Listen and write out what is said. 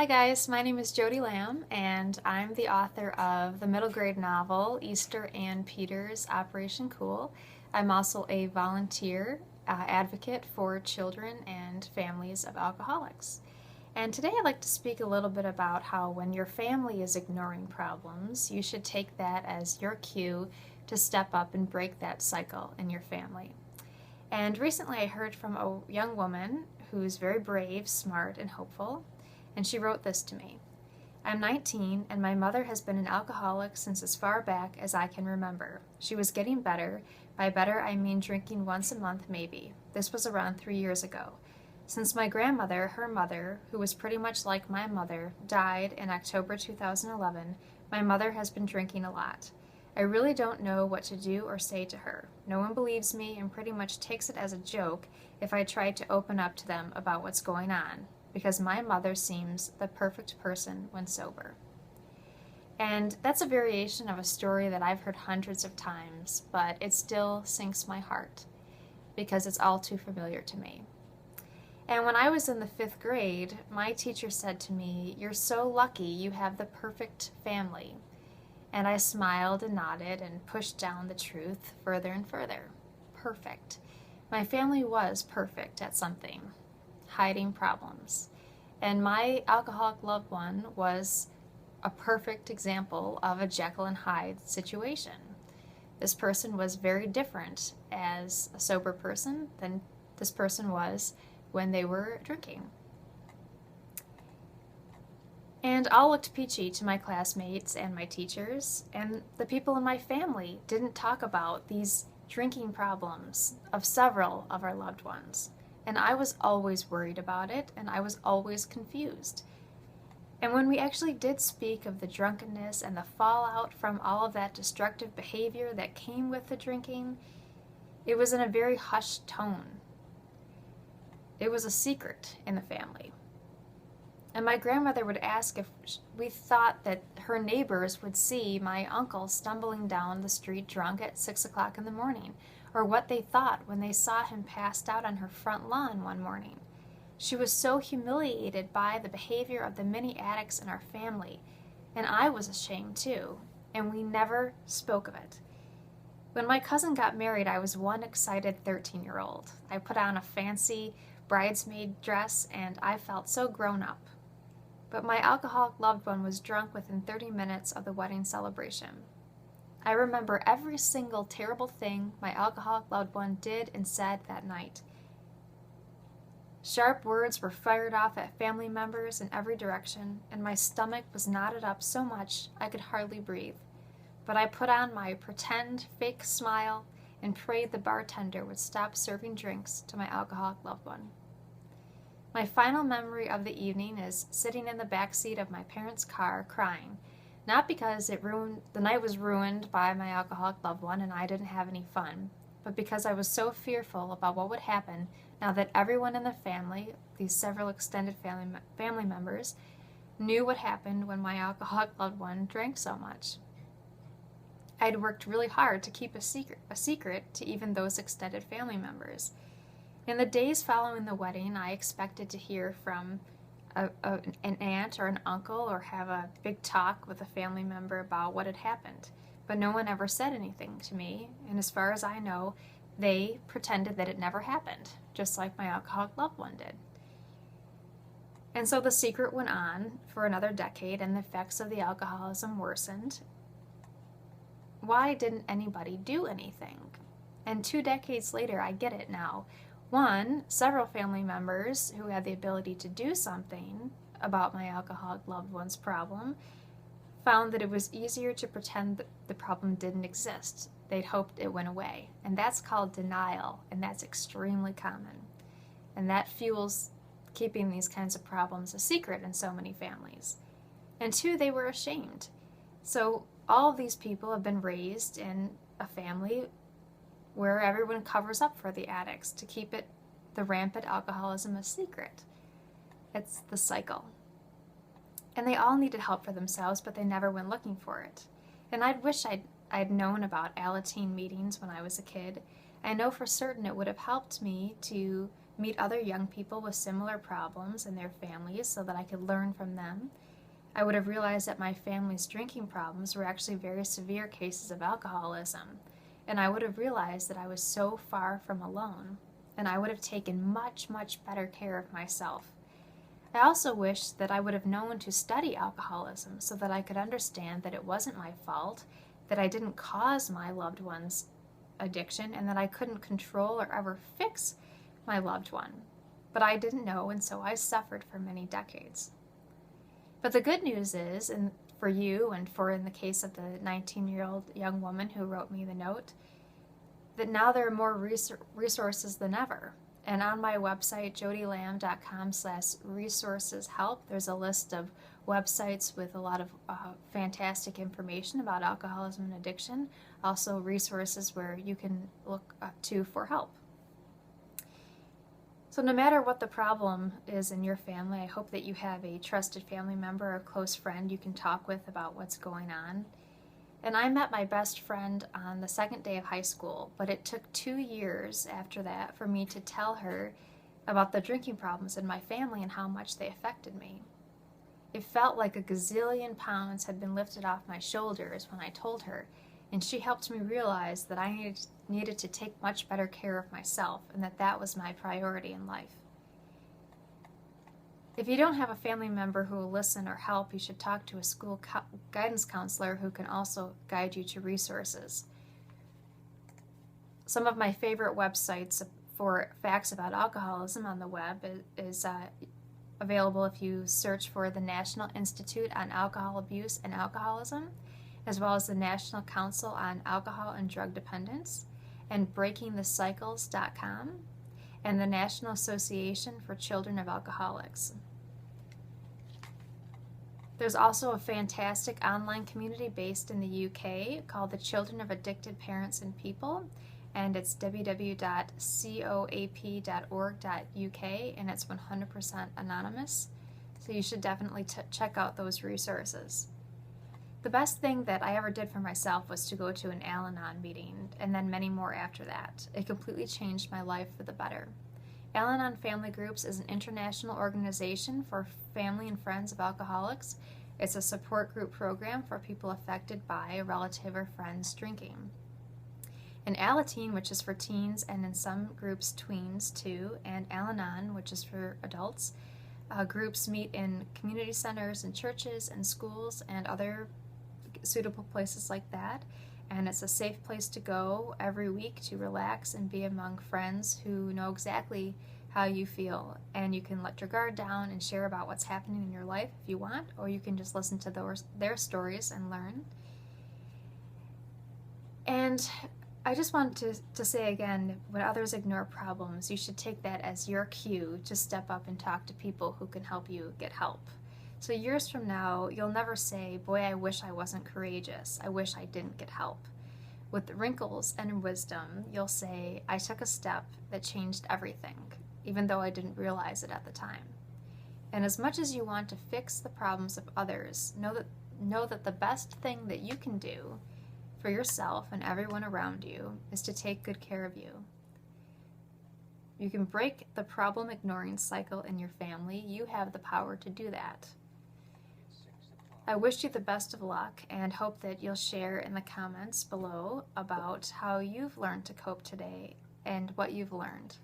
Hi guys, my name is Jody Lamb and I'm the author of the middle grade novel Easter and Peter's Operation Cool. I'm also a volunteer advocate for children and families of alcoholics. And today I'd like to speak a little bit about how when your family is ignoring problems, you should take that as your cue to step up and break that cycle in your family. And recently I heard from a young woman who's very brave, smart, and hopeful, and she wrote this to me. I'm 19, and my mother has been an alcoholic since as far back as I can remember. She was getting better. By better, I mean drinking once a month, maybe. This was around 3 years ago. Since my grandmother, her mother, who was pretty much like my mother, died in October 2011, my mother has been drinking a lot. I really don't know what to do or say to her. No one believes me and pretty much takes it as a joke if I try to open up to them about what's going on, because my mother seems the perfect person when sober. And that's a variation of a story that I've heard hundreds of times, but it still sinks my heart because it's all too familiar to me. And when I was in the 5th grade, my teacher said to me, "You're so lucky you have the perfect family." And I smiled and nodded and pushed down the truth further and further. Perfect. My family was perfect at something, hiding problems. And my alcoholic loved one was a perfect example of a Jekyll and Hyde situation. This person was very different as a sober person than this person was when they were drinking. And all looked peachy to my classmates and my teachers, and the people in my family didn't talk about these drinking problems of several of our loved ones. And I was always worried about it, and I was always confused. And when we actually did speak of the drunkenness and the fallout from all of that destructive behavior that came with the drinking, it was in a very hushed tone. It was a secret in the family. And my grandmother would ask if we thought that her neighbors would see my uncle stumbling down the street drunk at 6 o'clock in the morning, or what they thought when they saw him passed out on her front lawn one morning. She was so humiliated by the behavior of the many addicts in our family, and I was ashamed too, and we never spoke of it. When my cousin got married, I was one excited 13-year-old. I put on a fancy bridesmaid dress, and I felt so grown up. But my alcoholic loved one was drunk within 30 minutes of the wedding celebration. I remember every single terrible thing my alcoholic loved one did and said that night. Sharp words were fired off at family members in every direction, and my stomach was knotted up so much I could hardly breathe. But I put on my pretend fake smile and prayed the bartender would stop serving drinks to my alcoholic loved one. My final memory of the evening is sitting in the back seat of my parents' car crying, not because the night was ruined by my alcoholic loved one and I didn't have any fun, but because I was so fearful about what would happen now that everyone in the family, these several extended family members, knew what happened when my alcoholic loved one drank so much. I had worked really hard to keep a secret to even those extended family members. In the days following the wedding, I expected to hear from an aunt or an uncle or have a big talk with a family member about what had happened. But no one ever said anything to me, and as far as I know, they pretended that it never happened, just like my alcoholic loved one did. And so the secret went on for another decade, and the effects of the alcoholism worsened. Why didn't anybody do anything? And 2 decades later, I get it now. One, several family members who had the ability to do something about my alcoholic loved one's problem found that it was easier to pretend that the problem didn't exist. They'd hoped it went away. And that's called denial, and that's extremely common. And that fuels keeping these kinds of problems a secret in so many families. And 2, they were ashamed. So all of these people have been raised in a family where everyone covers up for the addicts to keep the rampant alcoholism a secret. It's the cycle. And they all needed help for themselves, but they never went looking for it. And I'd wish I'd known about Al-Anon meetings when I was a kid. I know for certain it would have helped me to meet other young people with similar problems and their families so that I could learn from them. I would have realized that my family's drinking problems were actually very severe cases of alcoholism, and I would have realized that I was so far from alone, and I would have taken much, much better care of myself. I also wish that I would have known to study alcoholism so that I could understand that it wasn't my fault, that I didn't cause my loved one's addiction, and that I couldn't control or ever fix my loved one. But I didn't know, and so I suffered for many decades. But the good news is, and for you and for in the case of the 19-year-old young woman who wrote me the note, that now there are more resources than ever. And on my website, jodylamb.com/resources-help, there's a list of websites with a lot of fantastic information about alcoholism and addiction, also resources where you can look to for help. So no matter what the problem is in your family, I hope that you have a trusted family member or close friend you can talk with about what's going on. And I met my best friend on the second day of high school, but it took 2 years after that for me to tell her about the drinking problems in my family and how much they affected me. It felt like a gazillion pounds had been lifted off my shoulders when I told her, and she helped me realize that I needed to take much better care of myself and that that was my priority in life. If you don't have a family member who will listen or help, you should talk to a school guidance counselor who can also guide you to resources. Some of my favorite websites for facts about alcoholism on the web is available if you search for the National Institute on Alcohol Abuse and Alcoholism, as well as the National Council on Alcohol and Drug Dependence, and BreakingTheCycles.com, and the National Association for Children of Alcoholics. There's also a fantastic online community based in the UK called the Children of Addicted Parents and People, and it's www.coap.org.uk, and it's 100% anonymous, so you should definitely check out those resources. The best thing that I ever did for myself was to go to an Al-Anon meeting, and then many more after that. It completely changed my life for the better. Al-Anon Family Groups is an international organization for family and friends of alcoholics. It's a support group program for people affected by a relative or friend's drinking. And Al-Teen, which is for teens and in some groups tweens too, and Al-Anon, which is for adults, groups meet in community centers and churches and schools and other suitable places like that, and it's a safe place to go every week to relax and be among friends who know exactly how you feel, and you can let your guard down and share about what's happening in your life if you want, or you can just listen to their stories and learn. And I just want to say again, when others ignore problems, you should take that as your cue to step up and talk to people who can help you get help. So years from now, you'll never say, boy, I wish I wasn't courageous. I wish I didn't get help. With wrinkles and wisdom, you'll say, I took a step that changed everything, even though I didn't realize it at the time. And as much as you want to fix the problems of others, know that the best thing that you can do for yourself and everyone around you is to take good care of you. You can break the problem-ignoring cycle in your family. You have the power to do that. I wish you the best of luck and hope that you'll share in the comments below about how you've learned to cope today and what you've learned.